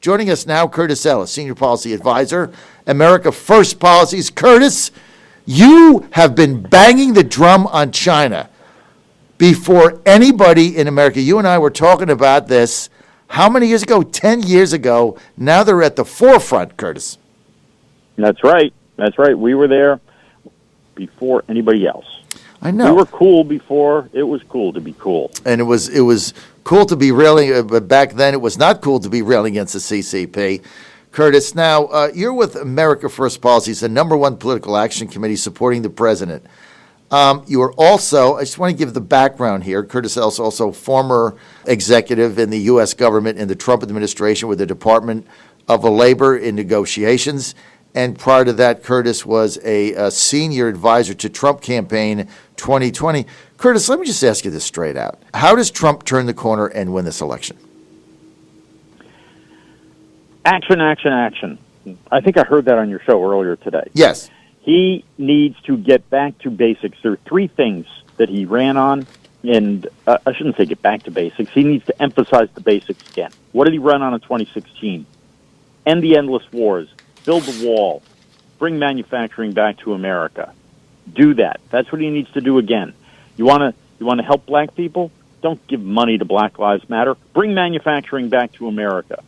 Joining us now, Curtis Ellis, Senior Policy Advisor, America First Policies. Curtis, you have been banging the drum on China before anybody in America. You and I were talking about this how many years ago? 10 years ago. Now they're at the forefront, Curtis. That's right. We were there before anybody else. I know. We were cool before it was cool to be cool. And it was cool to be railing, but back then it was not cool to be railing against the CCP. Curtis, now you're with America First Policies, the number one political action committee supporting the president. You are also, I just want to give the background here, Curtis Ellis, also former executive in the U.S. government in the Trump administration with the Department of Labor in negotiations. And prior to that, Curtis was a senior advisor to Trump campaign 2020. Curtis, let me just ask you this straight out. How does Trump turn the corner and win this election? Action, action, action. I think I heard that on your show earlier today. Yes. He needs to get back to basics. There are three things that he ran on, and I shouldn't say get back to basics. He needs to emphasize the basics again. What did he run on in 2016? End the endless wars. Build the wall. Bring manufacturing back to America. Do that. That's what he needs to do again. You want to help black people? Don't give money to Black Lives Matter. Bring manufacturing back to America.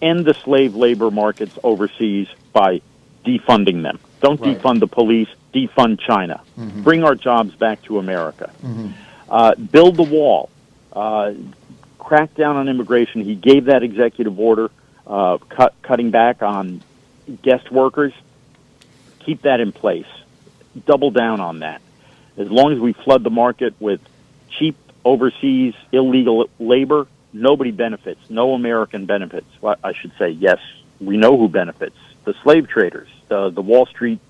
End the slave labor markets overseas by defunding them. Don't defund the police. Defund China. Mm-hmm. Bring our jobs back to America. Mm-hmm. Build the wall. Crack down on immigration. He gave that executive order cutting back on guest workers. Keep that in place. Double down on that. As long as we flood the market with cheap overseas illegal labor, nobody benefits. No American benefits. Well, I should say, yes, we know who benefits. The slave traders, the Wall Street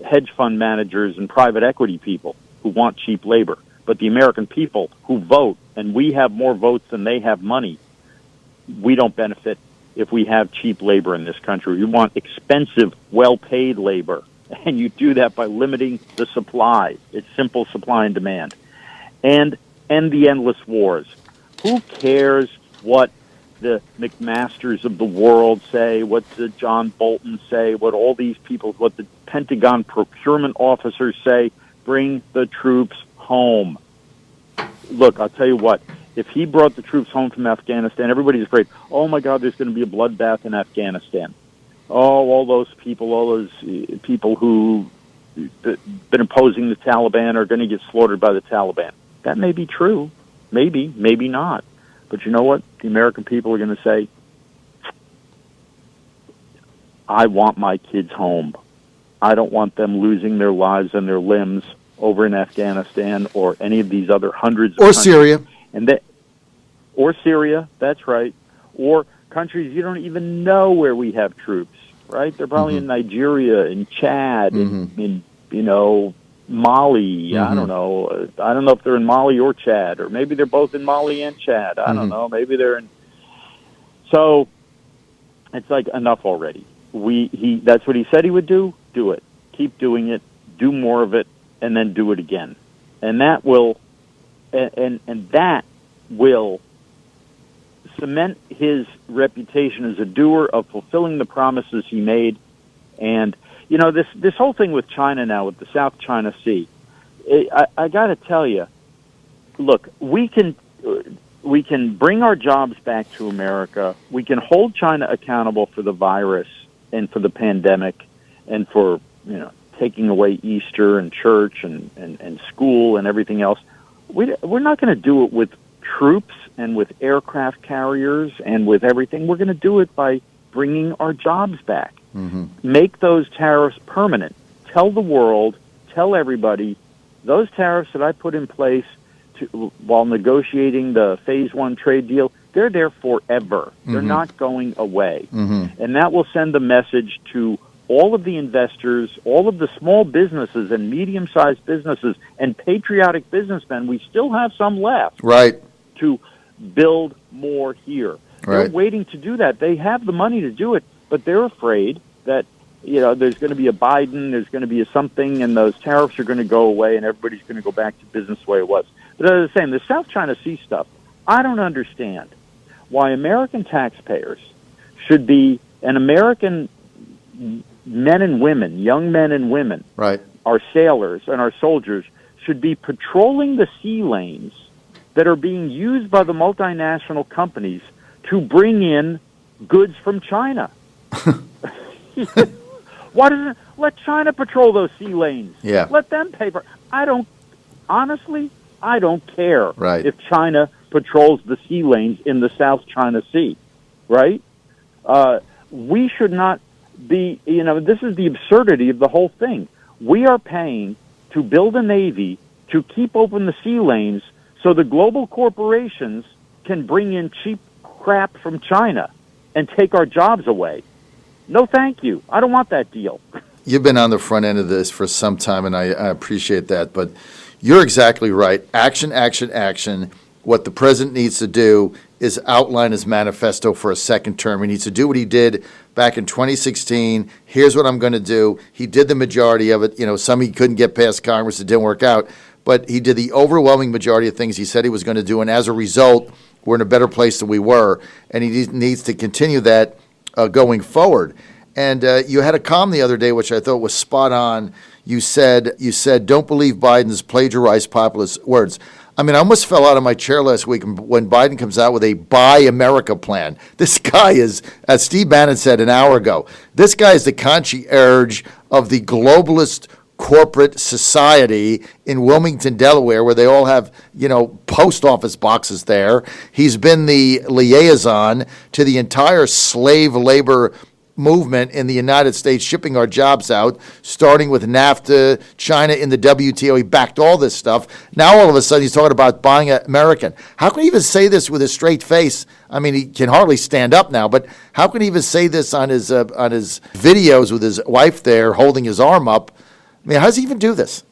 hedge fund managers and private equity people who want cheap labor. But the American people who vote, and we have more votes than they have money, we don't benefit if we have cheap labor in this country. We want expensive, well-paid labor, and you do that by limiting the supply. It's simple supply and demand. And end the endless wars. Who cares what the McMasters of the world say, what the John Bolton say, what all these people, what the Pentagon procurement officers say? Bring the troops home. Look, I'll tell you what. If he brought the troops home from Afghanistan, everybody's afraid, oh, my God, there's going to be a bloodbath in Afghanistan. Oh, all those people who've been opposing the Taliban are going to get slaughtered by the Taliban. That may be true. Maybe, maybe not. But you know what? The American people are going to say, I want my kids home. I don't want them losing their lives and their limbs over in Afghanistan or any of these other hundreds of countries. Syria. Or Syria, that's right. Or countries you don't even know where we have troops, right? They're probably in Nigeria, in Chad, in Mali. Mm-hmm. I don't know. I don't know if they're in Mali or Chad, or maybe they're both in Mali and Chad. I don't know. Maybe they're in. So it's like enough already. That's what he said he would do. Do it. Keep doing it. Do more of it, and then do it again. And that will, and that will cement his reputation as a doer of fulfilling the promises he made. And you know, this whole thing with China now, with the South China Sea, I got to tell you, look, we can bring our jobs back to America. We can hold China accountable for the virus and for the pandemic and for, taking away Easter and church and school and everything else. We're not going to do it with troops and with aircraft carriers and with everything. We're going to do it by bringing our jobs back. Mm-hmm. Make those tariffs permanent. Tell the world, tell everybody, those tariffs that I put in place while negotiating the Phase 1 trade deal, they're there forever. Mm-hmm. They're not going away. Mm-hmm. And that will send a message to all of the investors, all of the small businesses and medium-sized businesses and patriotic businessmen. We still have some left. Right. To build more here. Right. They're waiting to do that. They have the money to do it, but they're afraid that, there's going to be a Biden, there's going to be a something, and those tariffs are going to go away, and everybody's going to go back to business the way it was. But as I was saying, the South China Sea stuff, I don't understand why American taxpayers should be, and American men and women, young men and women, Right. our sailors and our soldiers should be patrolling the sea lanes that are being used by the multinational companies to bring in goods from China. Why doesn't let China patrol those sea lanes? Yeah. Let them pay for. I don't care Right. if China patrols the sea lanes in the South China Sea, right? We should not be, this is the absurdity of the whole thing. We are paying to build a Navy to keep open the sea lanes so the global corporations can bring in cheap crap from China and take our jobs away. No, thank you. I don't want that deal. You've been on the front end of this for some time, and I appreciate that. But you're exactly right. Action, action, action. What the president needs to do is outline his manifesto for a second term. He needs to do what he did back in 2016. Here's what I'm going to do. He did the majority of it. Some he couldn't get past Congress. It didn't work out. But he did the overwhelming majority of things he said he was going to do. And as a result, we're in a better place than we were. And he needs to continue that going forward. And you had a column the other day, which I thought was spot on. You said, don't believe Biden's plagiarized populist words. I mean, I almost fell out of my chair last week when Biden comes out with a Buy America plan. This guy is, as Steve Bannon said an hour ago, this guy is the concierge of the globalist corporate society in Wilmington, Delaware, where they all have, post office boxes there. He's been the liaison to the entire slave labor movement in the United States, shipping our jobs out, starting with NAFTA, China in the WTO. He backed all this stuff. Now all of a sudden he's talking about buying American. How can he even say this with a straight face? I mean, he can hardly stand up now, but how can he even say this on his videos with his wife there holding his arm up? I mean, how does he even do this?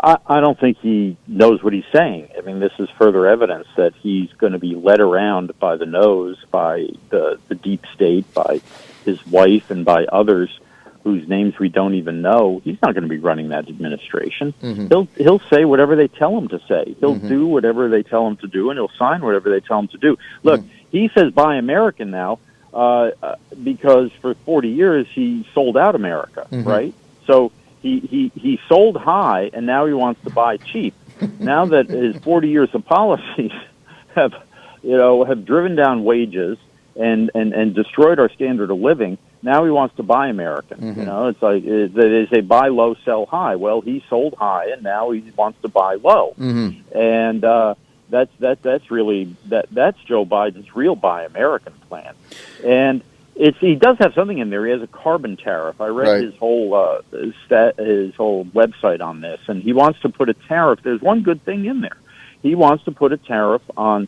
I don't think he knows what he's saying. I mean, this is further evidence that he's going to be led around by the nose by the deep state, by his wife, and by others whose names we don't even know. He's not going to be running that administration. Mm-hmm. He'll say whatever they tell him to say. He'll do whatever they tell him to do, and he'll sign whatever they tell him to do. Look, he says Buy American now because for 40 years he sold out America, right? So he sold high, and now he wants to buy cheap. Now that his 40 years of policies have driven down wages and destroyed our standard of living, now he wants to buy American. It's like they say buy low, sell high. Well, he sold high, and now he wants to buy low. And that's really that's Joe Biden's real Buy American plan. And he does have something in there. He has a carbon tariff. I read his whole website on this, and he wants to put a tariff. There's one good thing in there. He wants to put a tariff on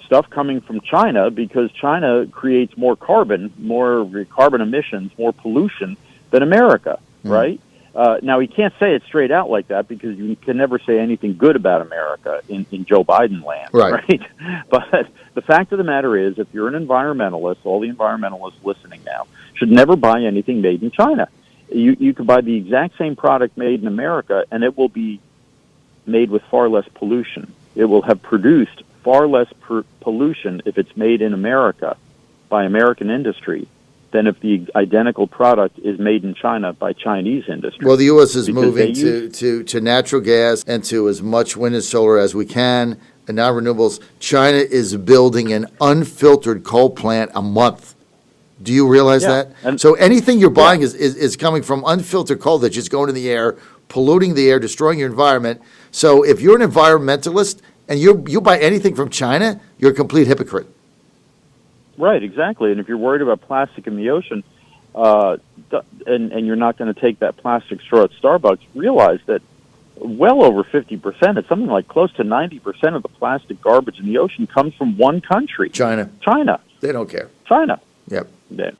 stuff coming from China because China creates more carbon emissions, more pollution than America, right? Now, he can't say it straight out like that because you can never say anything good about America in Joe Biden land, right? But the fact of the matter is, if you're an environmentalist, all the environmentalists listening now should never buy anything made in China. You could buy the exact same product made in America, and it will be made with far less pollution. It will have produced far less pollution if it's made in America by American industry than if the identical product is made in China by Chinese industry. Well, the U.S. is moving to natural gas and to as much wind and solar as we can, and now renewables. China is building an unfiltered coal plant a month. Do you realize that? And so anything you're buying is coming from unfiltered coal that's just going in the air, polluting the air, destroying your environment. So if you're an environmentalist and you buy anything from China, you're a complete hypocrite. Right, exactly. And if you're worried about plastic in the ocean, and you're not going to take that plastic straw at Starbucks, realize that well over 50%, it's something like close to 90% of the plastic garbage in the ocean comes from one country. China. They don't care. China. Yep. Yeah.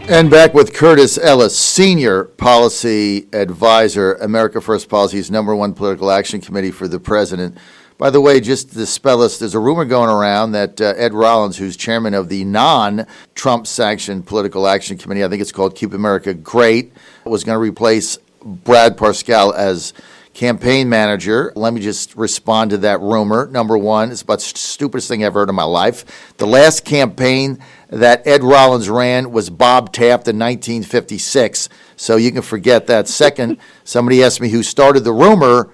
And back with Curtis Ellis, Senior Policy Advisor, America First Policy's #1 political action committee for the president. By the way, just to spell this, there's a rumor going around that Ed Rollins, who's chairman of the non-Trump sanctioned political action committee, I think it's called Keep America Great, was going to replace Brad Parscale as campaign manager. Let me just respond to that rumor. Number one, it's about the stupidest thing I've heard in my life. The last campaign that Ed Rollins ran was Bob Taft in 1956. So you can forget that. Second, somebody asked me who started the rumor.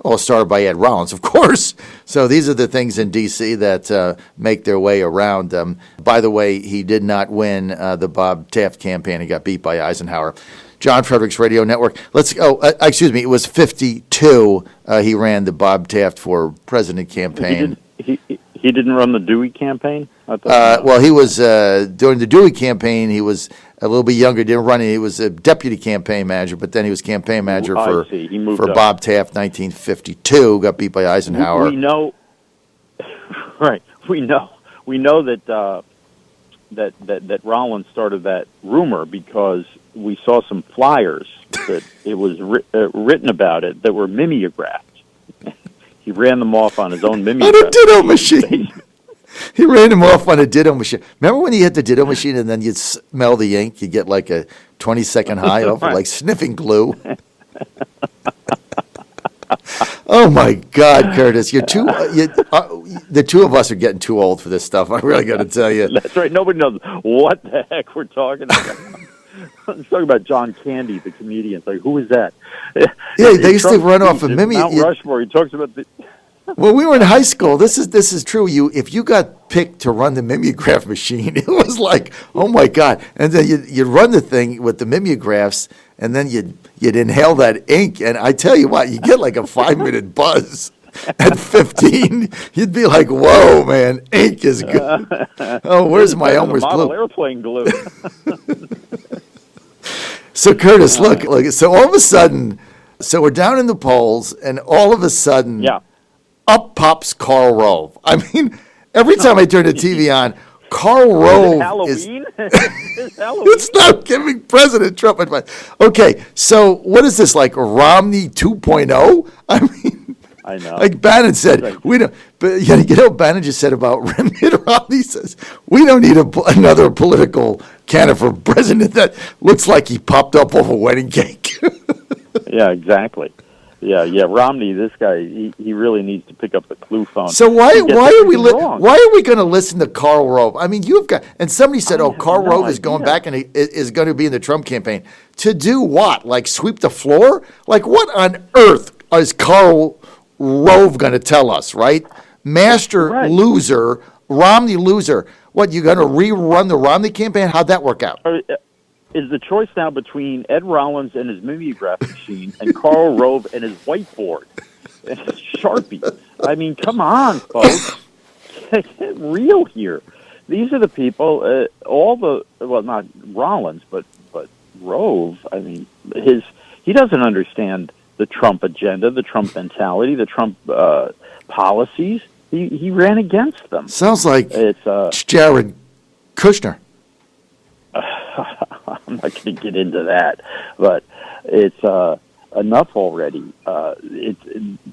Well, started by Ed Rollins, of course. So these are the things in D.C. that make their way around. By the way, he did not win the Bob Taft campaign. He got beat by Eisenhower. John Fredericks Radio Network. Let's go. Excuse me. It was 52. He ran the Bob Taft for president campaign. He didn't run the Dewey campaign? Well, he was during the Dewey campaign. He was a little bit younger. Didn't run it. He was a deputy campaign manager, but then he was campaign manager for Bob Taft, 1952. Got beat by Eisenhower. We know, right? We know that that Rollins started that rumor because we saw some flyers that it was written about it that were mimeographed. He ran them off on his own mimeograph. On a ditto machine. He ran them off on a ditto machine. Remember when you hit the ditto machine and then you'd smell the ink? You get like a 20-second high off, like sniffing glue. Oh, my God, Curtis. The two of us are getting too old for this stuff. I really got to tell you. That's right. Nobody knows what the heck we're talking about. I'm talking about John Candy, the comedian. It's like, who is that? Yeah, they used to run off of Mount Rushmore. He talks about the... When we were in high school, this is true. If you got picked to run the mimeograph machine, it was like, oh my God! And then you'd run the thing with the mimeographs, and then you'd inhale that ink, and I tell you what, you get like a 5-minute buzz. At 15, you'd be like, "Whoa, man, ink is good." Oh, where's my Elmer's glue? Airplane glue. So Curtis, look. So all of a sudden, so we're down in the polls, and all of a sudden, yeah. Up pops Karl Rove. I mean, every time I turn the TV on, Karl Rove Halloween? It's not giving President Trump advice. Okay, so what is this, like Romney 2.0? I mean, I know. Like Bannon said, we don't. But you know what Bannon just said about Mitt Romney? Says we don't need another political candidate for president that looks like he popped up off a wedding cake. Yeah, exactly. Yeah. Romney, this guy, he really needs to pick up the clue phone. So why are we going to listen to Karl Rove? I mean, you've got, and somebody said, Karl Rove is going back and he is going to be in the Trump campaign to do what? Like sweep the floor? Like what on earth is Karl Rove going to tell us? Right, master loser, Romney loser. What, you going to rerun the Romney campaign? How'd that work out? Is the choice now between Ed Rollins and his mimeograph machine and Karl Rove and his whiteboard and his Sharpie? I mean, come on, folks. Get real here. These are the people, not Rollins, but Rove. I mean, he doesn't understand the Trump agenda, the Trump mentality, the Trump policies. He ran against them. Sounds like it's Jared Kushner. I'm not going to get into that, but it's enough already.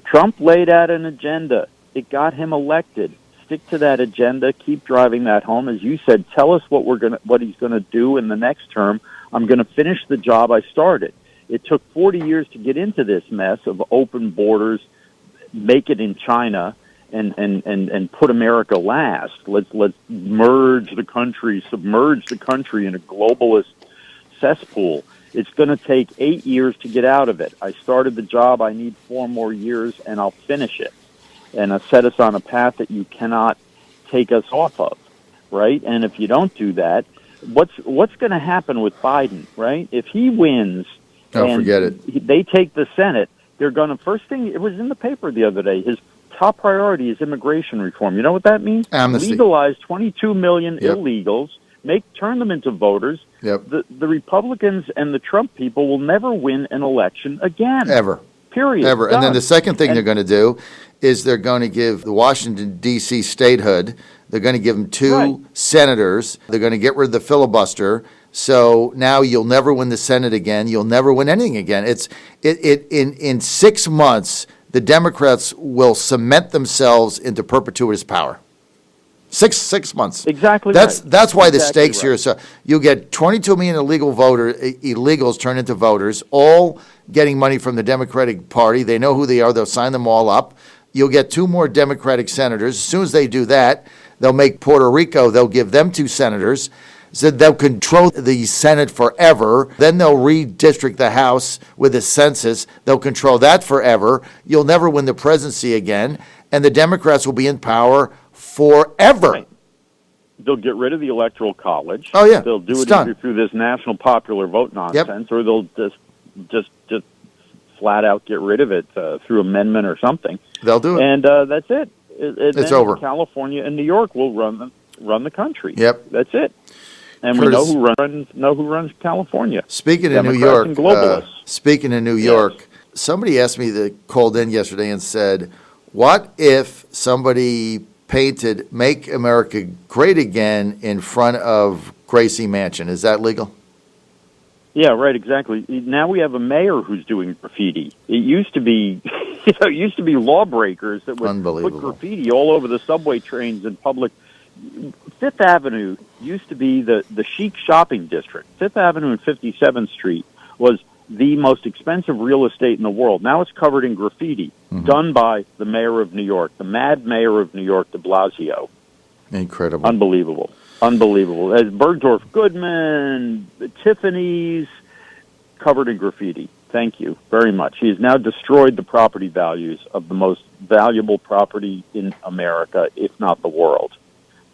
Trump laid out an agenda. It got him elected. Stick to that agenda. Keep driving that home. As you said, tell us what he's going to do in the next term. I'm going to finish the job I started. It took 40 years to get into this mess of open borders, make it in China, and put America last. Let's merge the country, submerge the country in a globalist cesspool. It's going to take 8 years to get out of it. I started the job. I need 4 more years, and I'll finish it. And I'll set us on a path that you cannot take us off of, right? And if you don't do that, what's going to happen with Biden, right? If he wins forget it. They take the Senate, they're going to, first thing, it was in the paper the other day, his top priority is immigration reform. You know what that means? Amnesty. Legalize 22 million illegals, turn them into voters. Yep. The Republicans and the Trump people will never win an election again. Ever. Period. Ever. And then the second thing they're going to do is they're going to give the Washington, D.C. statehood, they're going to give them 2 senators. They're going to get rid of the filibuster. So now you'll never win the Senate again. You'll never win anything again. In 6 months, the Democrats will cement themselves into perpetuous power. Six months. Exactly. That's why the stakes here. So you'll get 22 million illegals turned into voters, all getting money from the Democratic Party. They know who they are. They'll sign them all up. You'll get 2 more Democratic senators. As soon as they do that, They'll make Puerto Rico, they'll give them 2 senators. Said they'll control the Senate forever. Then they'll redistrict the House with a census. They'll control that forever. You'll never win the presidency again. And the Democrats will be in power forever. Right. They'll get rid of the Electoral College. Oh, yeah. They'll do It's it done. either through this national popular vote nonsense, or they'll just flat out get rid of it through amendment or something. They'll do it. And that's it. It's then over. California and New York will run the country. Yep. That's it. And Curtis, we know who runs California. Speaking of New Democrats York, and globalists. speaking of New York, somebody asked me that called in yesterday and said, what if somebody painted "Make America Great Again" in front of Gracie Mansion? Is that legal? Yeah, right, exactly. Now we have a mayor who's doing graffiti. It used to be, it used to be lawbreakers that would put graffiti all over the subway trains and public. Fifth Avenue used to be the chic shopping district. Fifth Avenue and 57th Street was the most expensive real estate in the world. Now it's covered in graffiti, done by the mayor of New York, the mad mayor of New York, de Blasio. Incredible. Unbelievable. As Bergdorf Goodman, Tiffany's, covered in graffiti. Thank you very much. He has now destroyed the property values of the most valuable property in America, if not the world,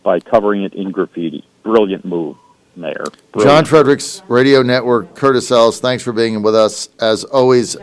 by covering it in graffiti. Brilliant move, Mayor. Brilliant. John Fredericks Radio Network, Curtis Ellis, thanks for being with us. As always,